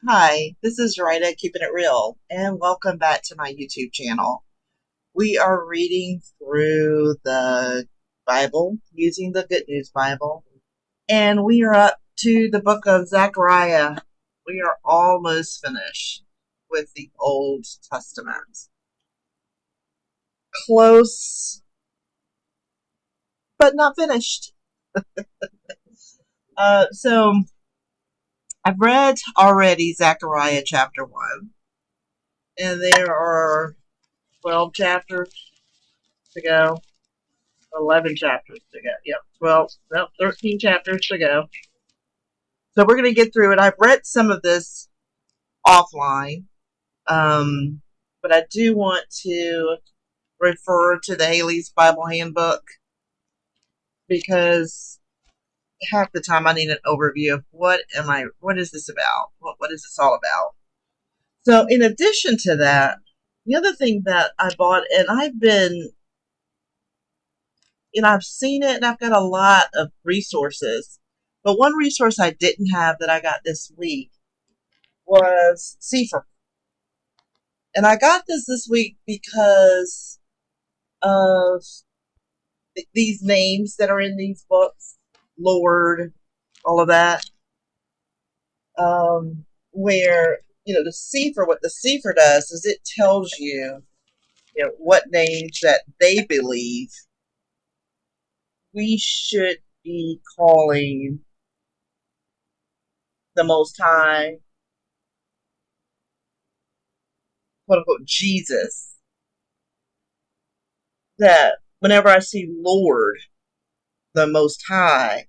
Hi, this is Ridea, keeping it real, and welcome back to my YouTube channel. We are reading through the Bible using the Good News Bible, and we are up to the book of Zechariah. We are almost finished with the Old Testament. Close, but not finished. So I've read already Zechariah chapter 1, and there are 12 chapters to go. 11 chapters to go. Yep, 12, no, 13 chapters to go. So we're going to get through it. I've read some of this offline, but I do want to refer to the Halley's Bible Handbook because half the time I need an overview of what is this about? What is this all about? So in addition to that, the other thing that I bought, and I've seen it and I've got a lot of resources. But one resource I didn't have that I got this week was Cepher. And I got this week because of these names that are in these books, Lord, all of that. Where, the Cepher, what the Cepher does is it tells you, what names that they believe we should be calling the Most High, quote unquote, Jesus. That whenever I see Lord, the Most High,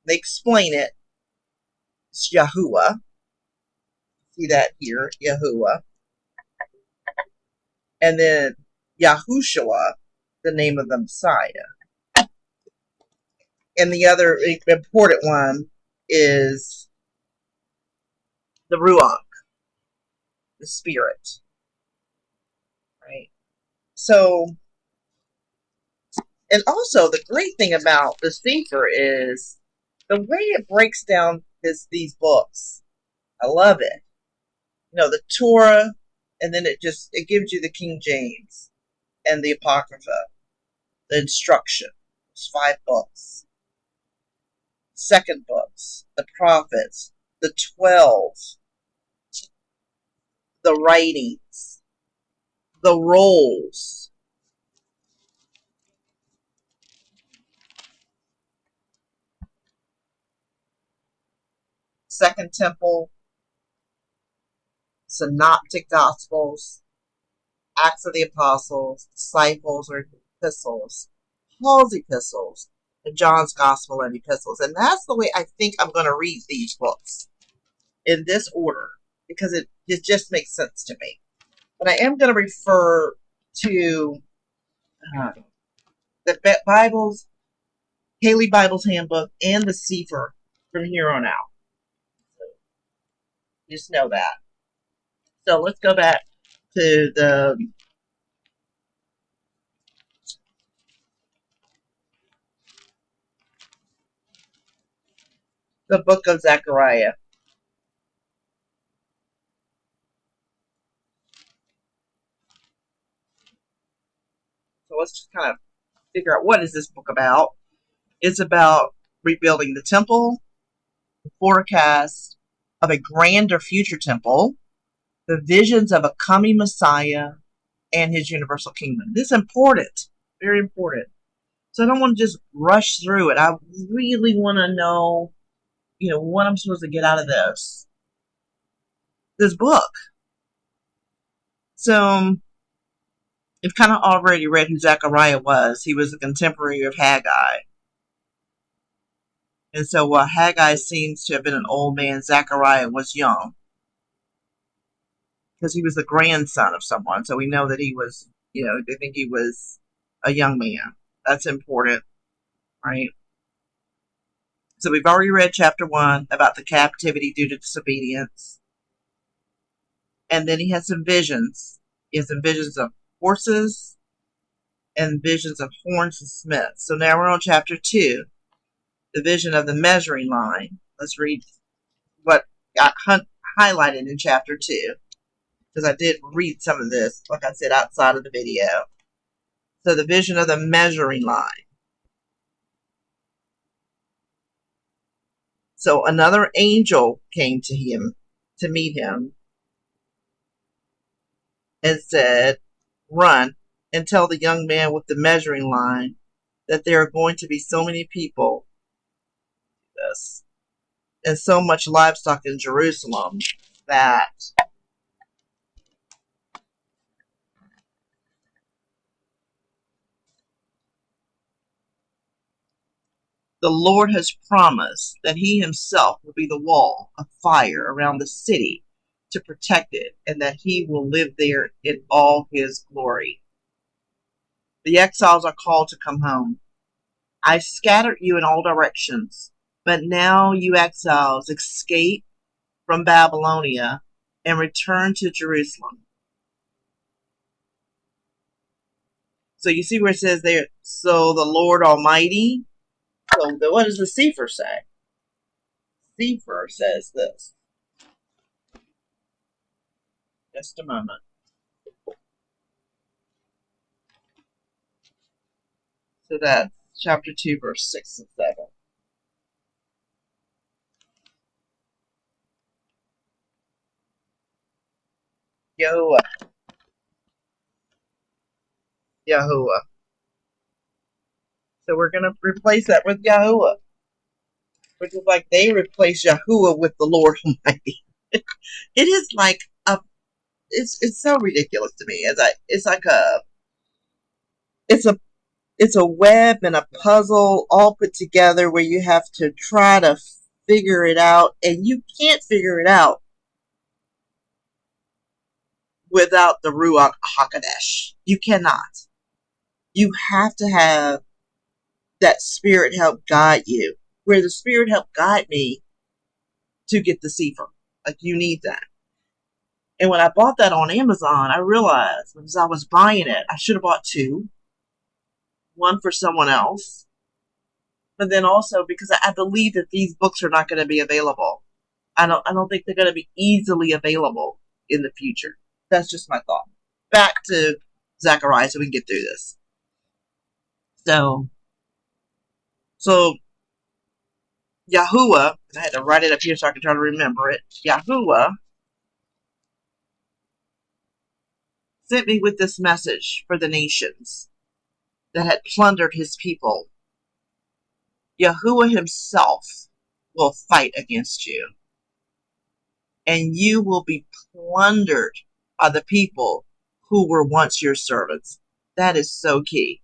they explain it. It's Yahuwah. See that here, Yahuwah. And then Yahushua, the name of the Messiah. And the other important one is the Ruach, the Spirit. Right? So, and also the great thing about the Cepher is the way it breaks down these books. I love it. The Torah, and then it gives you the King James and the Apocrypha, the instruction. There's 5 books. Second books, the prophets, the 12, the writings, the rolls. Second Temple, Synoptic Gospels, Acts of the Apostles, Disciples or Epistles, Paul's Epistles, and John's Gospel and Epistles. And that's the way I think I'm going to read these books, in this order, because it just makes sense to me. But I am going to refer to the Bibles, Halley Bible's Handbook, and the Cepher from here on out. So just know that. So let's go back to the book of Zechariah. So let's just kind of figure out, what is this book about? It's about rebuilding the temple, the forecast of a grander future temple, the visions of a coming Messiah, and his universal kingdom. This is important, very important. So I don't want to just rush through it. I really want to know, what I'm supposed to get out of this book. So you've kind of already read who Zechariah was. He was a contemporary of Haggai. And so while Haggai seems to have been an old man, Zechariah was young, because he was the grandson of someone. So we know that he was, they think he was a young man. That's important, right? So we've already read chapter 1 about the captivity due to disobedience. And then he has some visions. He has some visions of horses and visions of horns and smiths. So now we're on chapter 2, the vision of the measuring line. Let's read what highlighted in chapter 2, because I did read some of this, like I said, outside of the video. So the vision of the measuring line. So another angel came to him to meet him and said, "Run and tell the young man with the measuring line that there are going to be so many people and so much livestock in Jerusalem that the Lord has promised that he himself will be the wall of fire around the city to protect it, and that he will live there in all his glory. The exiles are called to come home. I scattered you in all directions, but now you exiles escape from Babylonia and return to Jerusalem." So you see where it says there, so the Lord Almighty. So what does the Cepher say? Cepher says this. Just a moment. So that's chapter 2, verse 6 and 7. Yahuwah. Yahuwah. So we're going to replace that with Yahuwah, which is like they replace Yahuwah with the Lord Almighty. It is like a, it's so ridiculous to me. It's a web and a puzzle all put together where you have to try to figure it out, and you can't figure it out without the Ruach HaKodesh. You cannot. You have to have that Spirit help guide you. Where the Spirit helped guide me to get the Cepher. Like, you need that. And when I bought that on Amazon, I realized as I was buying it, I should have bought 2. One for someone else. But then also because I believe that these books are not going to be available. I don't think they're going to be easily available in the future. That's just my thought. Back to Zechariah so we can get through this. So Yahuwah, I had to write it up here so I can try to remember it. Yahuwah sent me with this message for the nations that had plundered his people. Yahuwah himself will fight against you, and you will be plundered by the people who were once your servants. That is so key.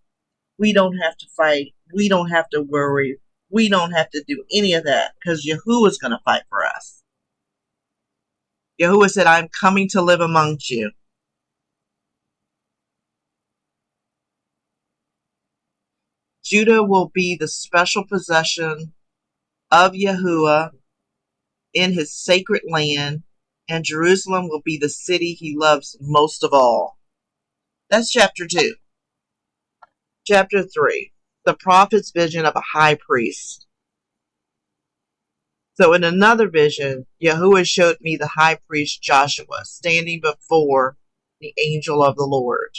We don't have to fight. We don't have to worry. We don't have to do any of that because Yahuwah is going to fight for us. Yahuwah said, "I'm coming to live amongst you." Judah will be the special possession of Yahuwah in his sacred land, and Jerusalem will be the city he loves most of all. That's chapter 2. Chapter 3, the prophet's vision of a high priest. So in another vision, Yahuwah showed me the high priest Joshua standing before the angel of the Lord.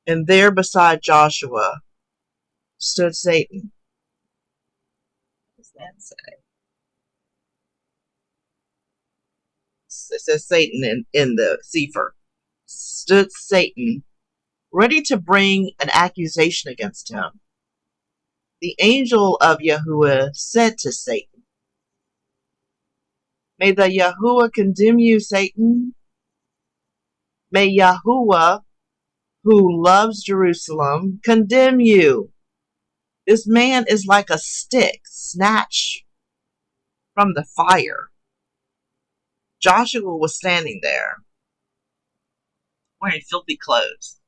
And there beside Joshua stood Satan. What does that say? It says Satan in the Cepher. Stood Satan, ready to bring an accusation against him. The angel of Yahuwah said to Satan, "May the Yahuwah condemn you, Satan. May Yahuwah, who loves Jerusalem, condemn you. This man is like a stick snatched from the fire." Joshua was standing there, wearing filthy clothes.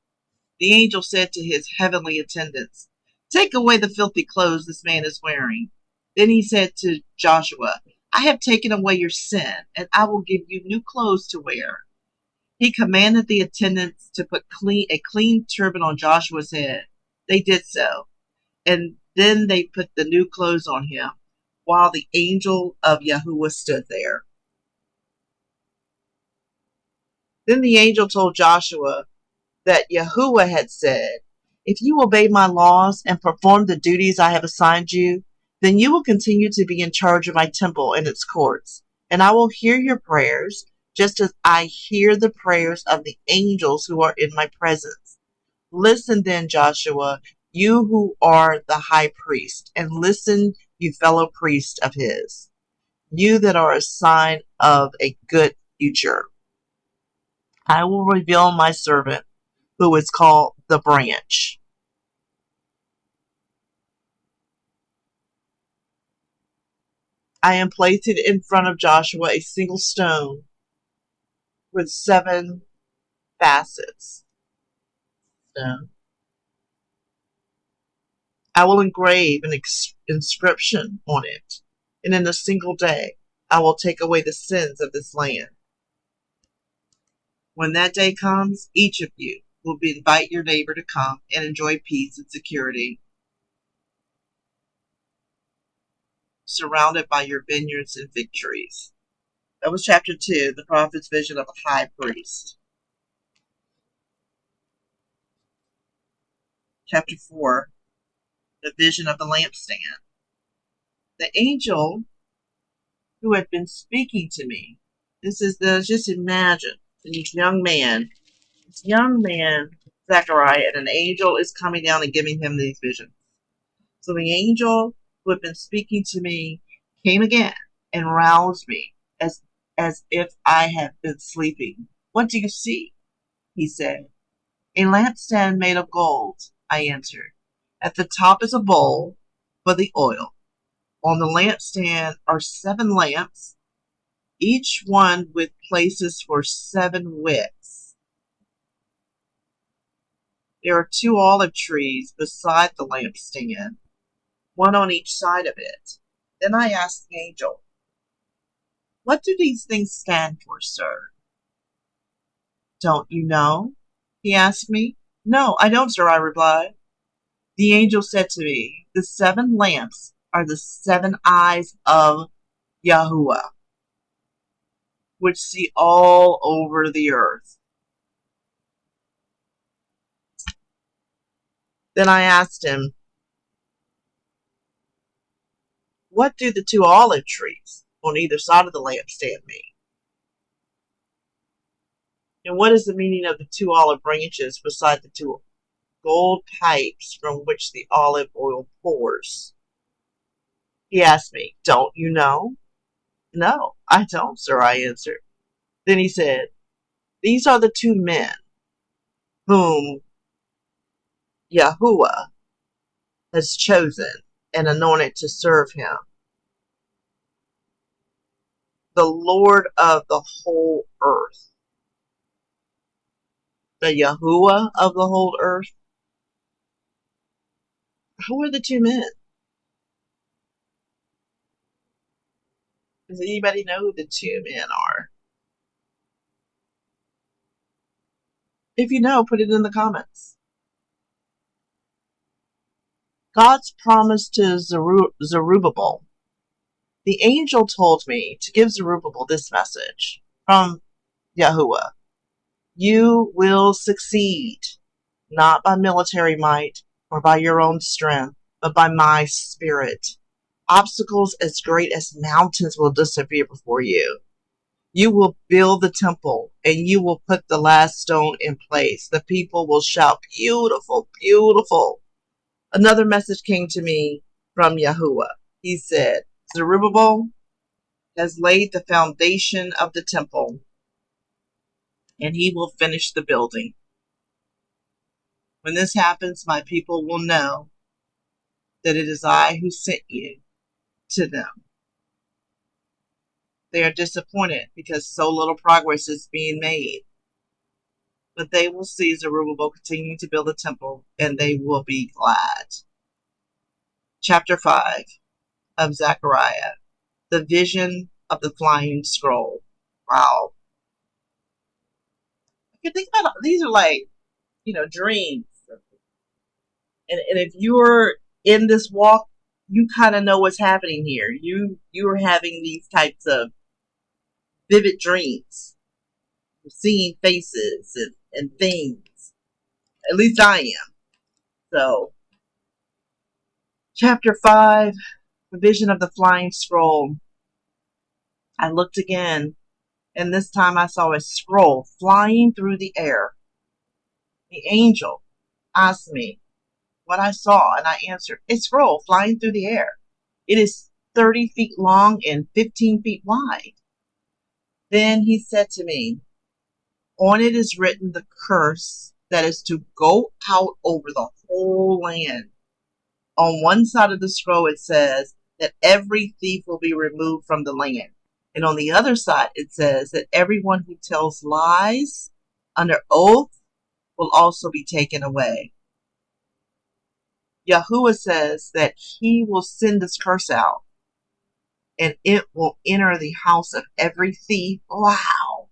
The angel said to his heavenly attendants, "Take away the filthy clothes this man is wearing." Then he said to Joshua, "I have taken away your sin, and I will give you new clothes to wear." He commanded the attendants to put a clean turban on Joshua's head. They did so, and then they put the new clothes on him. while the angel of Yahuwah stood there. Then the angel told Joshua that Yahuwah had said, "If you obey my laws and perform the duties I have assigned you, then you will continue to be in charge of my temple and its courts, and I will hear your prayers, just as I hear the prayers of the angels who are in my presence. Listen then, Joshua, you who are the high priest, and listen, you fellow priests of his, you that are a sign of a good future. I will reveal my servant, who is called the branch. I am placing in front of Joshua a single stone with 7 facets. Stone. I will engrave an inscription on it, and in a single day I will take away the sins of this land. When that day comes, each of you will invite your neighbor to come and enjoy peace and security, surrounded by your vineyards and fig trees." That was chapter 2, the prophet's vision of a high priest. Chapter 4, the vision of the lampstand. The angel who had been speaking to me, just imagine, this young man, Zechariah, and an angel is coming down and giving him these visions. So the angel who had been speaking to me came again and roused me as if I had been sleeping. "What do you see?" he said. "A lampstand made of gold," I answered. "At the top is a bowl for the oil. On the lampstand are 7 lamps, each one with places for 7 wicks. There are 2 olive trees beside the lampstand, one on each side of it." Then I asked the angel, "What do these things stand for, sir?" "Don't you know?" he asked me. "No, I don't, sir," I replied. The angel said to me, "The 7 lamps are the 7 eyes of Yahuwah, which see all over the earth." Then I asked him, "What do the 2 olive trees on either side of the lampstand mean? And what is the meaning of the 2 olive branches beside the 2 gold pipes from which the olive oil pours?" He asked me, "Don't you know?" "No, I don't, sir," I answered. Then he said, "These are the 2 men whom Yahuwah has chosen and anointed to serve him, the Lord of the whole earth." The Yahuwah of the whole earth? Who are the 2 men? Does anybody know who the 2 men are? If you know, put it in the comments. God's promise to Zerubbabel. The angel told me to give Zerubbabel this message from Yahuwah: "You will succeed, not by military might or by your own strength, but by my spirit. Obstacles as great as mountains will disappear before you. You will build the temple, and you will put the last stone in place. The people will shout, 'Beautiful, beautiful.'" Another message came to me from Yahuwah. He said, "Zerubbabel has laid the foundation of the temple, and he will finish the building. When this happens, my people will know that it is I who sent you to them." They are disappointed because so little progress is being made. But they will see Zerubbabel continuing to build the temple, and they will be glad. Chapter 5 of Zechariah, the vision of the flying scroll. Wow. You think about it, these are like, dreams. And if you're in this walk you kind of know what's happening here. You are having these types of vivid dreams, seeing faces and things. At least I am. So, chapter 5, the vision of the flying scroll. I looked again, and this time I saw a scroll flying through the air. The angel asked me what I saw, and I answered, a scroll flying through the air. It is 30 feet long and 15 feet wide. Then he said to me, on it is written the curse that is to go out over the whole land. On one side of the scroll it says that every thief will be removed from the land. And on the other side it says that everyone who tells lies under oath will also be taken away. Yahuwah says that he will send this curse out, and it will enter the house of every thief. Wow.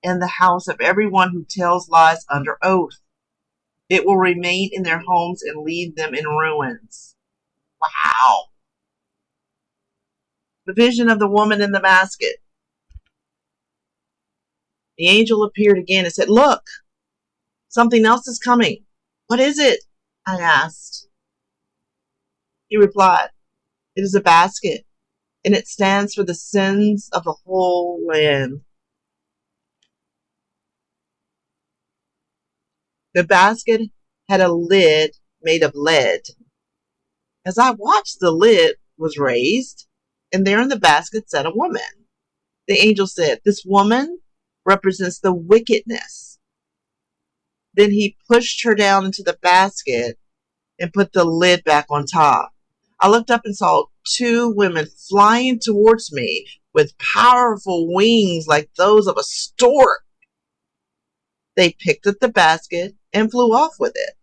And the house of everyone who tells lies under oath. It will remain in their homes and leave them in ruins. Wow. The vision of the woman in the basket. The angel appeared again and said, look, something else is coming. What is it? I asked. He replied, it is a basket, and it stands for the sins of the whole land. The basket had a lid made of lead. As I watched, the lid was raised, and there in the basket sat a woman. The angel said, this woman represents the wickedness. Then he pushed her down into the basket and put the lid back on top. I looked up and saw two women flying towards me with powerful wings like those of a stork. They picked up the basket and flew off with it.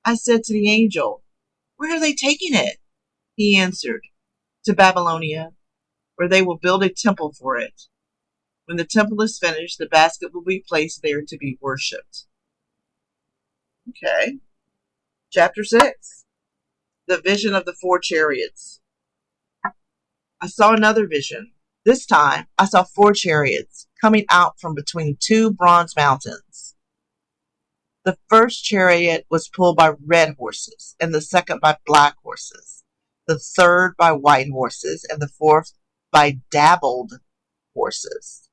I said to the angel, where are they taking it? He answered, to Babylonia, where they will build a temple for it. When the temple is finished, the basket will be placed there to be worshipped. Okay. Chapter 6. The vision of the 4 chariots. I saw another vision. This time, I saw 4 chariots coming out from between 2 bronze mountains. The first chariot was pulled by red horses, and the second by black horses, the third by white horses, and the fourth by dabbled horses.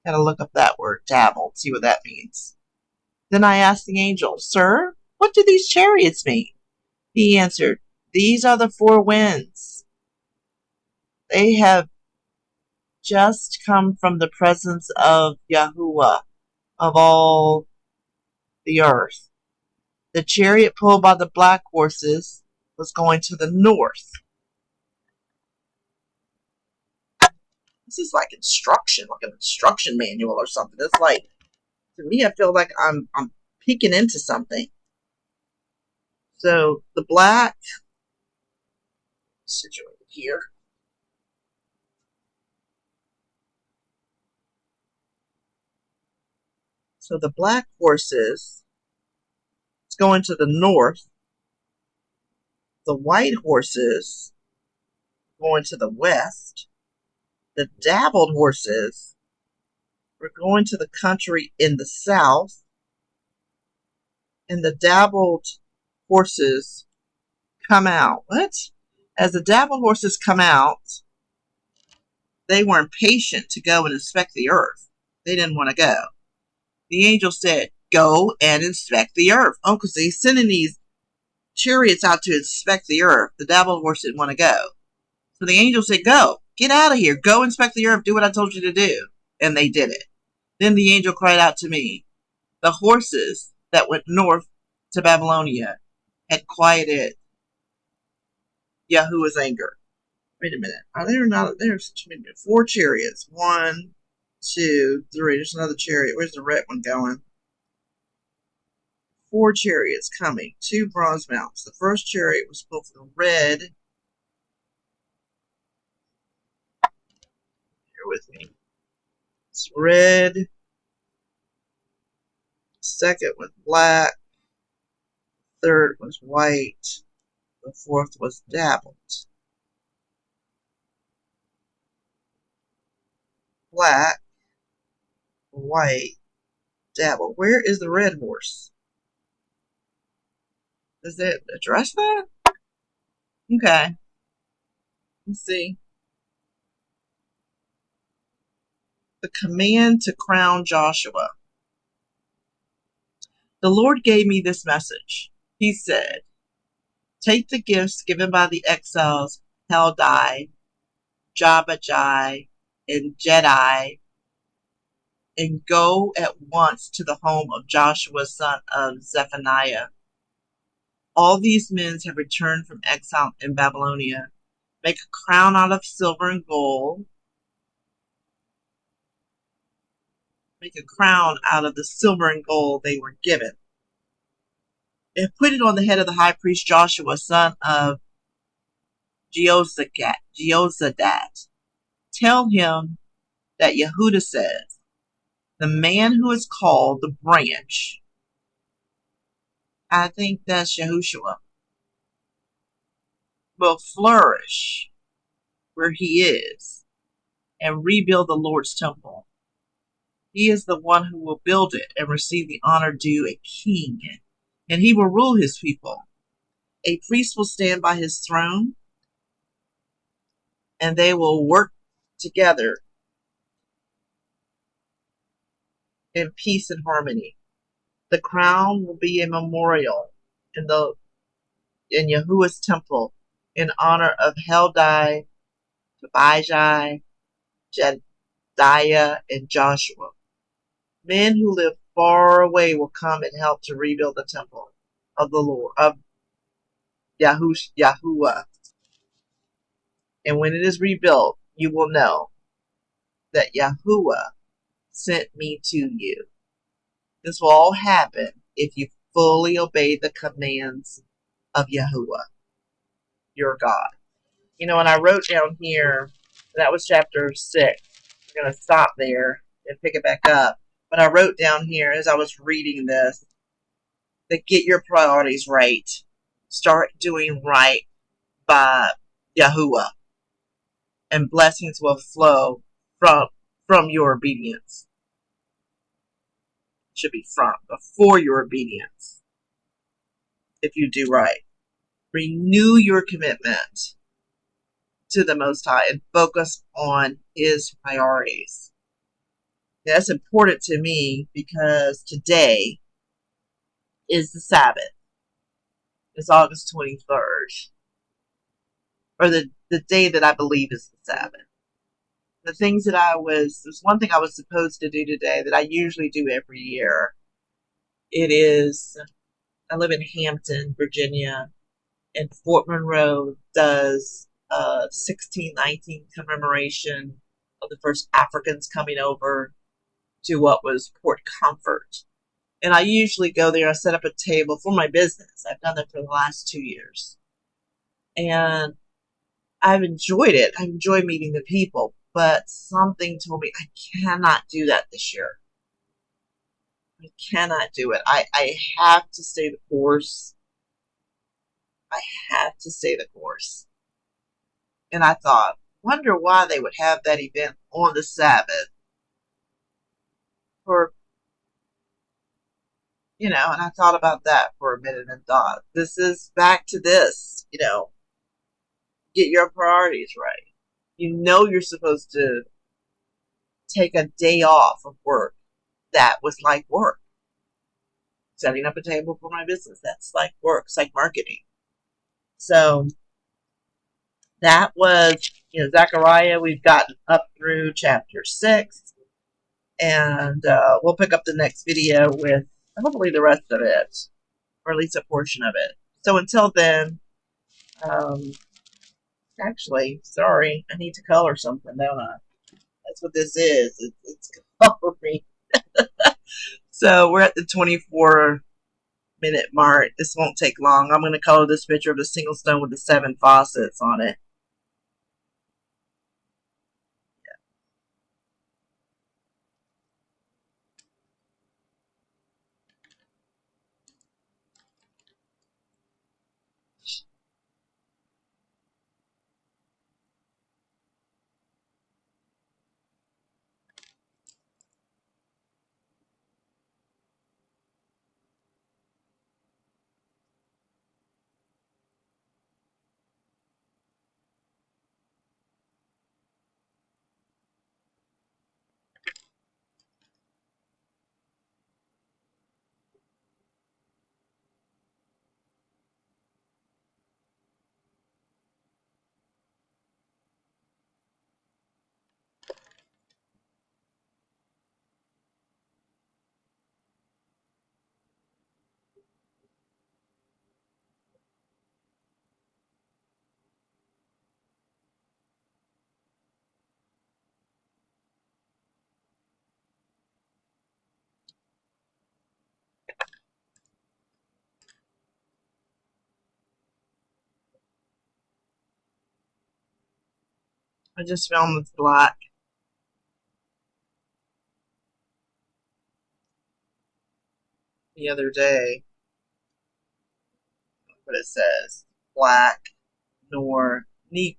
Gotta look up that word, dabbled, see what that means. Then I asked the angel, sir, what do these chariots mean? He answered, these are the 4 winds. They have just come from the presence of Yahuwah of all the earth. The chariot pulled by the black horses was going to the north. This is like instruction, like an instruction manual or something. It's like, to me, I feel like I'm peeking into something. So the black, situated here. So the black horses is going to the north. The white horses going to the west. The dabbled horses were going to the country in the south. And the dabbled horses come out. What? As the dabbled horses come out, they were impatient to go and inspect the earth. They didn't want to go. The angel said, go and inspect the earth. Oh, because he's sending these chariots out to inspect the earth. The dabbled horse didn't want to go. So the angel said, go. Get out of here. Go inspect the earth. Do what I told you to do. And they did it. Then the angel cried out to me. The horses that went north to Babylonia had quieted Yahuwah's anger. Wait a minute. Are there not? There's 4 chariots. 1, 2, 3. There's another chariot. Where's the red one going? 4 chariots coming. 2 bronze mounts. The first chariot was pulled from the red. Bear with me. was red. Second was black. Third was white. The fourth was dabbled. Black, white, dabbled. Where is the red horse? Does it address that? Okay. Let's see. The command to crown Joshua. The Lord gave me this message. He said, take the gifts given by the exiles Haldai, Jabajai, and Jedi, and go at once to the home of Joshua, son of Zephaniah. All these men have returned from exile in Babylonia. Make a crown out of silver and gold. Make a crown out of the silver and gold they were given. And put it on the head of the high priest Joshua, son of Jehozadak. Tell him that Yehuda says, the man who is called the branch, I think that's Yahushua, will flourish where he is and rebuild the Lord's temple. He is the one who will build it and receive the honor due a king, and he will rule his people. A priest will stand by his throne, and they will work together in peace and harmony. The crown will be a memorial in Yahuwah's temple in honor of Haldai, Tobijah, Jediah, and Joshua. Men who live far away will come and help to rebuild the temple of the Lord, of Yahuwah. And when it is rebuilt, you will know that Yahuwah sent me to you. This will all happen if you fully obey the commands of Yahuwah, your God. You know, and I wrote down here, that was chapter 6. I'm going to stop there and pick it back up. But I wrote down here as I was reading this, that get your priorities right. Start doing right by Yahuwah. And blessings will flow from your obedience. It should be but for your obedience. If you do right. Renew your commitment to the Most High and focus on His priorities. That's important to me because today is the Sabbath. It's August 23rd. Or the day that I believe is the Sabbath. The things that there's one thing I was supposed to do today that I usually do every year. I live in Hampton, Virginia, and Fort Monroe does 1619 commemoration of the first Africans coming over to what was Port Comfort. And I usually go there and set up a table for my business. I've done that for the last 2 years. And I've enjoyed it. I enjoy meeting the people. But something told me I cannot do that this year. I cannot do it. I have to stay the course. I have to stay the course. And I thought, wonder why they would have that event on the Sabbath. And I thought about that for a minute and thought, this is back to this, get your priorities right. You're supposed to take a day off of work. That was like work. Setting up a table for my business, that's like work. It's like marketing. So that was, Zechariah. We've gotten up through chapter 6. And we'll pick up the next video with hopefully the rest of it. Or at least a portion of it. So until then, actually, sorry, I need to color something, don't I? That's what this is. It's coloring. So we're at the 24-minute mark. This won't take long. I'm going to color this picture of the single stone with the 7 faucets on it. I just found this black the other day. What it says, black nor negro.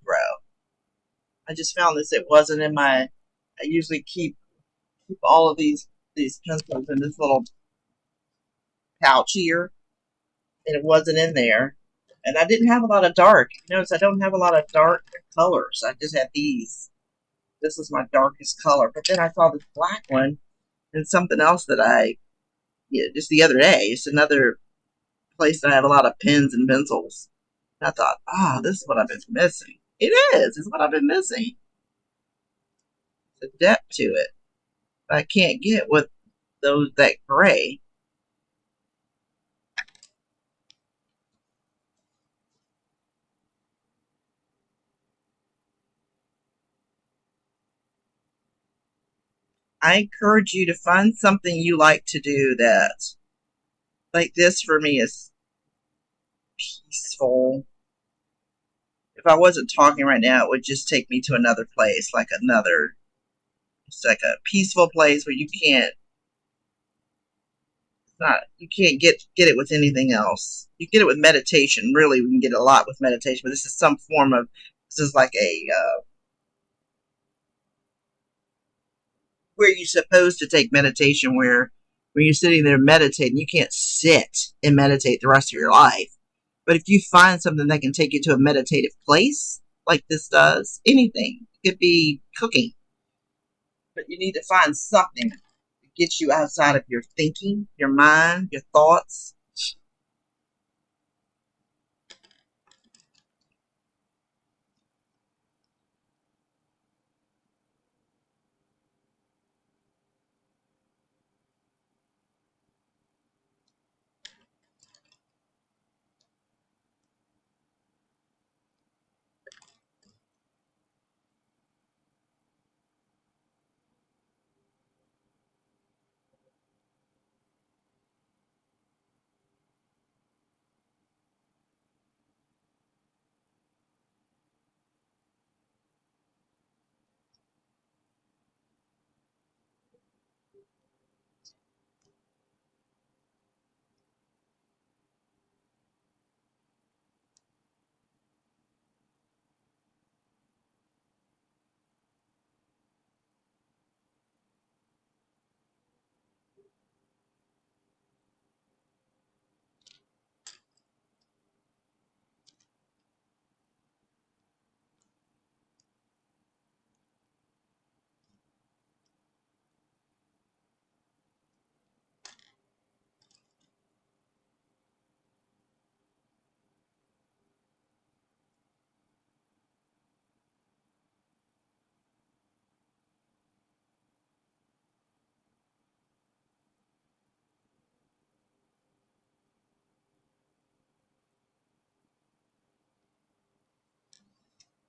I just found this. It wasn't in my. I usually keep all of these pencils in this little pouch here, and it wasn't in there. And I didn't have a lot of dark. Notice I don't have a lot of dark colors. I just had these. This is my darkest color. But then I saw this black one and something else that just the other day. It's another place that I have a lot of pens and pencils. And I thought, this is what I've been missing. It is. It's what I've been missing. The depth to it. But I can't get with that gray. I encourage you to find something you like to do that, like this for me, is peaceful. If I wasn't talking right now, it would just take me to another place, it's like a peaceful place where you can't get it with anything else. You get it with meditation. Really, we can get a lot with meditation, but this is some form of, this is like where you're supposed to take meditation, where when you're sitting there meditating, you can't sit and meditate the rest of your life. But if you find something that can take you to a meditative place, like this does, anything, it could be cooking, but you need to find something that gets you outside of your thinking, your mind, your thoughts.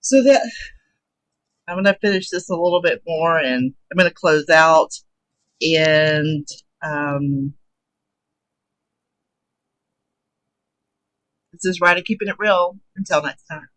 So that I'm going to finish this a little bit more, and I'm going to close out. And this is Ridea keeping it real. Until next time.